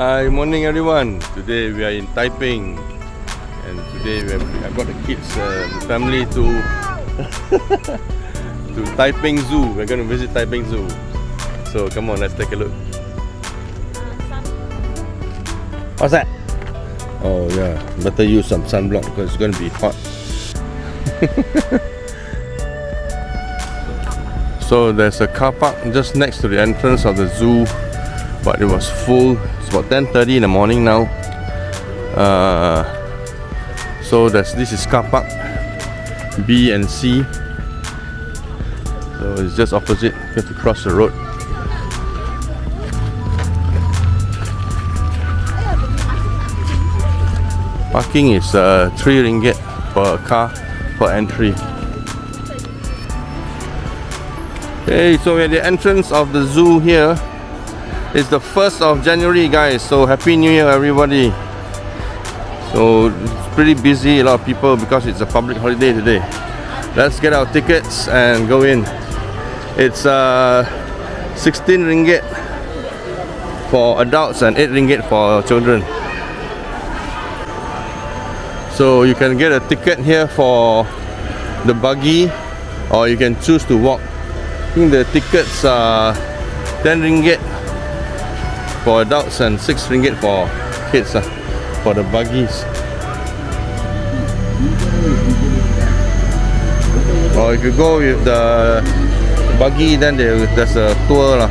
Hi, morning everyone. Today we are in Taiping, and today I brought the kids, the family to to Taiping Zoo. We're going to visit Taiping Zoo. So come on, let's take a look. What's that? Oh yeah, better use some sunblock because it's going to be hot. So there's a car park just next to the entrance of the zoo, but it was full. It's about 10:30 in the morning now. So this is car park B and C. So it's just opposite. You have to cross the road. Parking is 3 ringgit per car per entry. Okay, so we're at the entrance of the zoo here. It's the 1st of January, guys, so Happy New Year everybody. So it's pretty busy, a lot of people because it's a public holiday today. Let's get our tickets and go in. It's 16 ringgit for adults and 8 ringgit for children. So you can get a ticket here for the buggy, or you can choose to walk. I think the tickets are 10 ringgit for adults and 6 ringgit for kids for the buggies. Or if you go with the buggy, then there's a tour lah.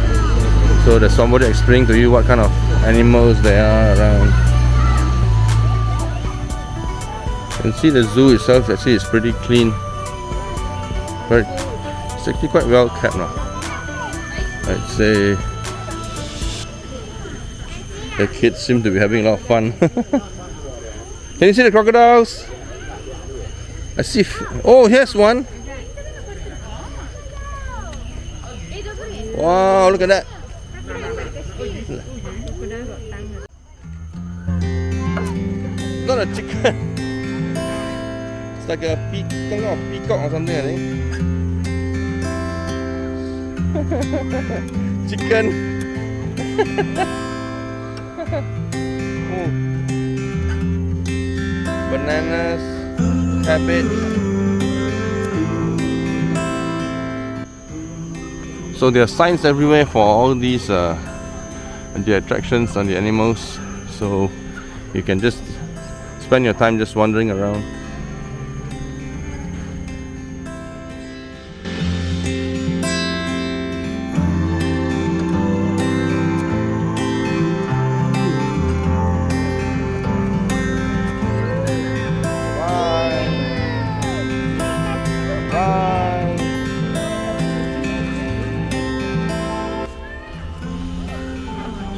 So there's somebody explaining to you what kind of animals there are around. You can see the zoo itself actually is pretty clean. But it's actually quite well kept now. I'd say the kids seem to be having a lot of fun. Can you see the crocodiles? I see. Oh, here's one. Wow, look at that. It's not a chicken. It's like a peacock or something, I think. Chicken. Bananas, cabbage. So there are signs everywhere for all these the attractions and the animals. So you can just spend your time just wandering around.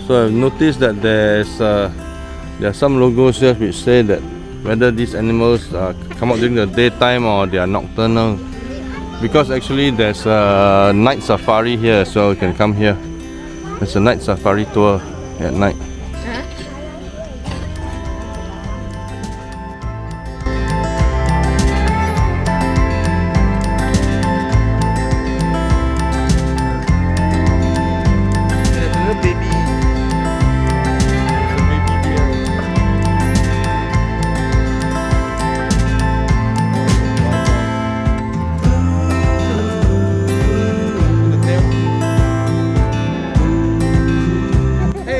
So I've noticed that there are some logos here which say that whether these animals come out during the daytime or they are nocturnal. Because actually there's a night safari here, so you can come here. There's a night safari tour at night.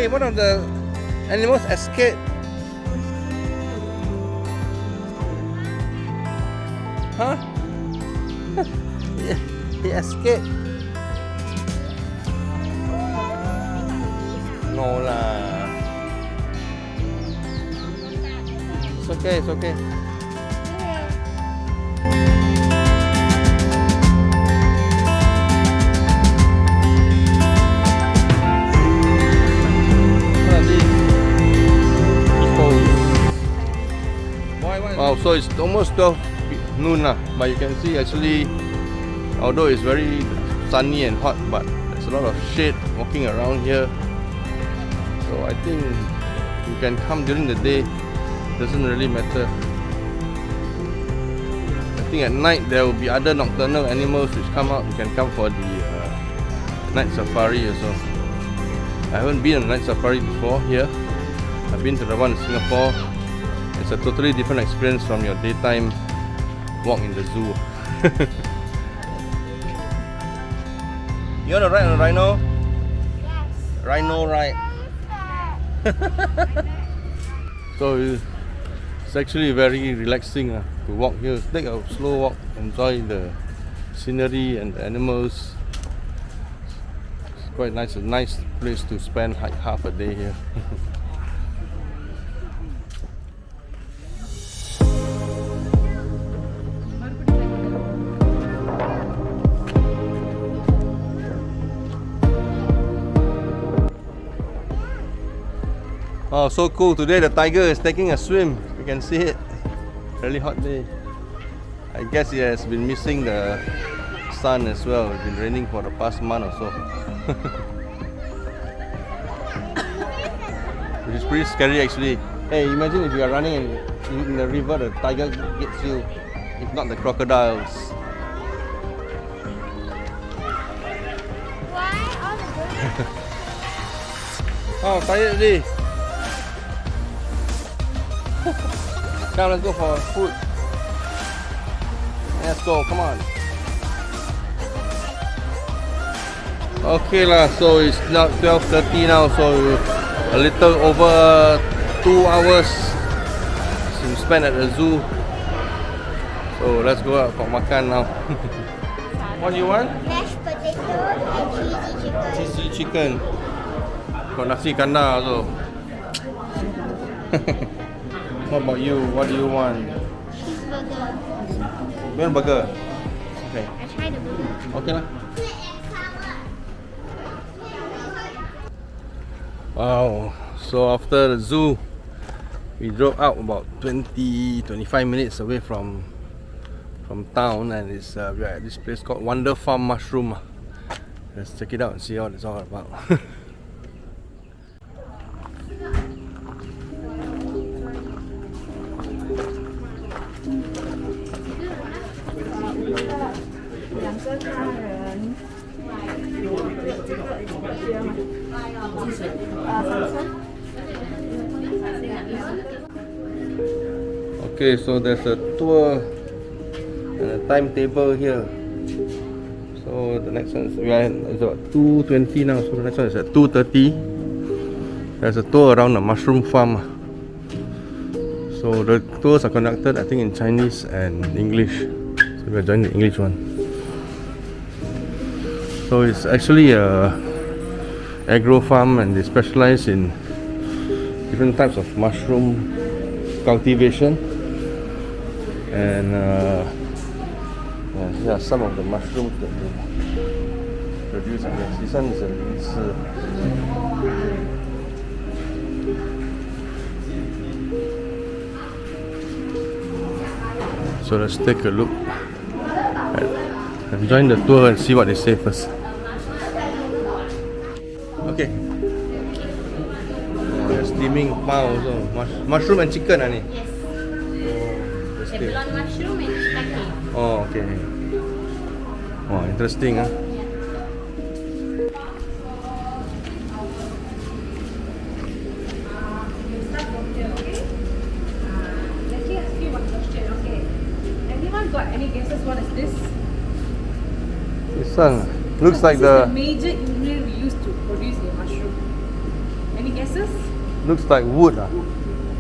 One of the animals escaped. Huh? He escaped. No lah. It's okay, it's okay. Wow, so it's almost 12 noon lah, but you can see actually, although it's very sunny and hot, but there's a lot of shade walking around here. So I think you can come during the day, doesn't really matter. I think at night there will be other nocturnal animals which come out. You can come for the night safari also. I haven't been on a night safari before here, I've been to the one in Singapore. It's a totally different experience from your daytime walk in the zoo. You want to ride on a rhino? Yes. Rhino ride. So it's actually very relaxing to walk here. Take a slow walk, enjoy the scenery and the animals. It's quite nice. A nice place to spend like half a day here. Oh, so cool. Today the tiger is taking a swim. You can see it. Really hot day. I guess it has been missing the sun as well. It's been raining for the past month or so. Which is pretty scary actually. Hey, imagine if you are running in the river, the tiger gets you. If not the crocodiles. Why all the birds? Oh, tired already. Come, let's go for food. Let's go, come on. Okay lah, so it's now 12:30 now, so a little over 2 hours since spent at the zoo. So let's go out for makan now. What do you want? Mashed potato and cheesy chicken. Cheesy chicken. Got nasi kandar also. What about you? What do you want? Cheeseburger. You want burger? Okay. I tried the burger. Okay lah. Wow. So after the zoo, we drove out about 20-25 minutes away from town, and it's we're at this place called Wonder Farm Mushroom. Let's check it out and see what it's all about. Okay, so there's a tour and a timetable here. So the next one is it's about 2:20 now. So the next one is at 2:30. There's a tour around the mushroom farm. So the tours are conducted, I think, in Chinese and English. So we're joining the English one. So it's actually a agro farm, and they specialize in different types of mushroom cultivation. And yeah, some of the mushrooms that they produce. I guess this one is a linsi. So let's take a look and join the tour and see what they say first. Okay. Oh, they're steaming pau also. Mushroom and chicken, ani. Yes. Oh, The blonde mushroom and spiky. oh, okay. Oh, interesting, huh? Let me ask you one question, okay? Anyone got any guesses what is this? This one looks like This is the the major ingredient we use to produce the mushroom. Any guesses? looks like wood.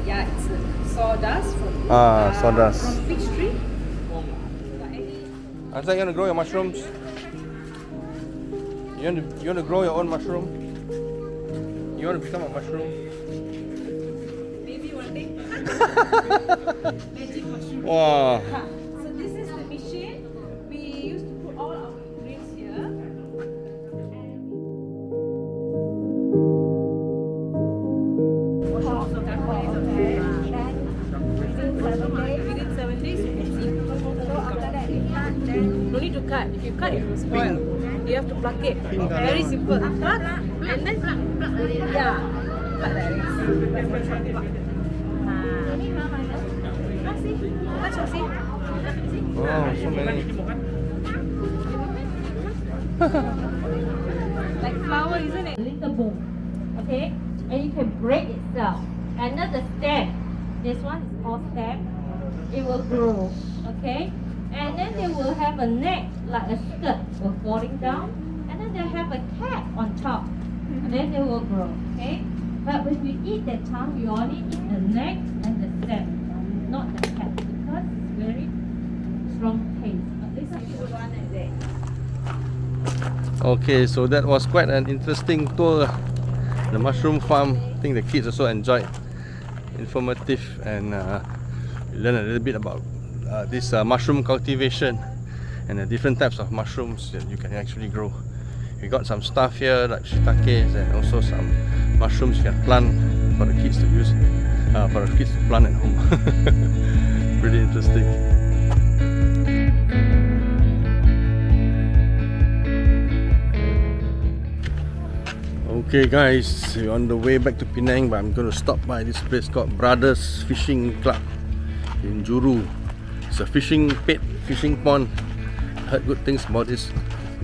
Yeah, it's sawdust from Sawdust. from peach tree. Got any? Asa, you want to grow your mushrooms? You want to grow your own mushroom? You want to become a mushroom? Maybe one day. Magic mushroom. Wow. So this is the machine. We used to put all our ingredients here. Within 7 days you can see. No need to cut. If you cut it will spoil. You have to pluck it. Very simple. Pluck and then pluck. Yeah. Pluck like this. Oh, so many. Like flower, isn't it? Little bone, okay, and you can break itself. Another stem. This one is called stem. It will grow. Okay. And then they will have a neck like a skirt will falling down. And then they have a cap on top. And then they will grow. Okay. But when we eat that time, we only eat the neck and the stem, not the cap, because it's very strong taste. But this is the one like that. Okay, so that was quite an interesting tour. The mushroom farm. I think the kids also enjoyed. Informative, and we learned a little bit about this mushroom cultivation and the different types of mushrooms that you can actually grow. We got some stuff here like shiitakes and also some mushrooms you can plant for the kids to use, for the kids to plant at home. Pretty interesting. Okay guys, we're on the way back to Penang, but I'm going to stop by this place called Brothers Fishing Club in Juru. It's a paid fishing pond. I heard good things about this.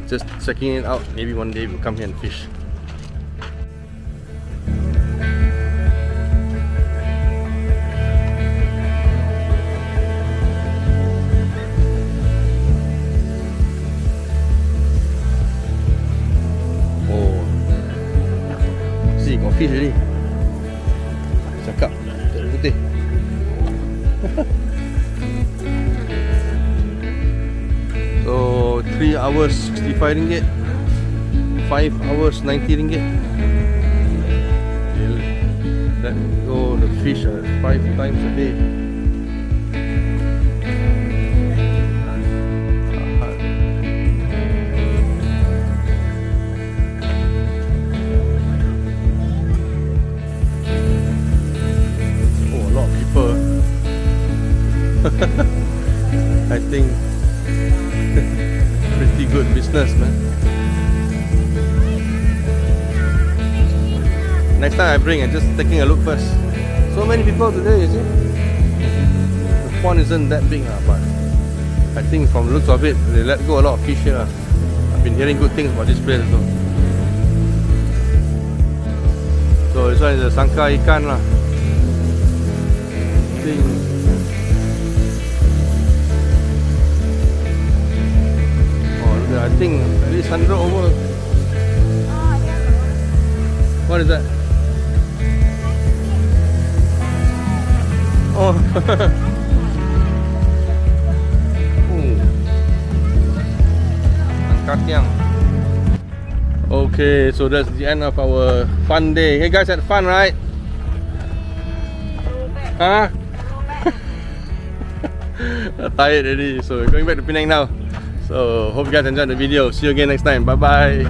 Just checking it out. Maybe one day we'll come here and fish. Got fish already. Cakap putih. So 3 hours 65 ringgit, 5 hours 90 ringgit. Let go the fish 5 times a day. I think pretty good business, man. Next time I bring, I'm just taking a look first. So many people today, you see. The pond isn't that big, but I think from the looks of it, they let go a lot of fish here. I've been hearing good things about this place also. So this one is a sangka ikan lah. I think I think at least 100 over. What is that? Oh. Katiang. Okay, so that's the end of our fun day. Hey guys, had fun, right? Huh? Tired already, so we're going back to Penang now. So hope you guys enjoyed the video. See you again next time. Bye bye.